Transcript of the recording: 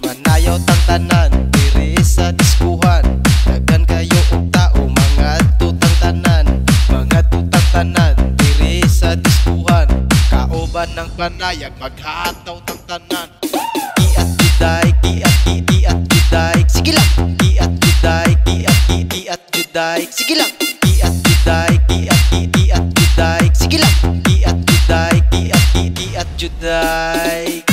Manayaw tang tanan diri sa diskuhan. Daghan kayo og tao mga tutang tanan. Mga tutang tanan diri sa diskuhan. Kauban ng panayag maghataw tang tanan. Iat juday, iat juday. Sige lang. Iat juday, iat juday. Sige lang. Iat juday, iat juday. Sige lang. Iat juday, iat juday.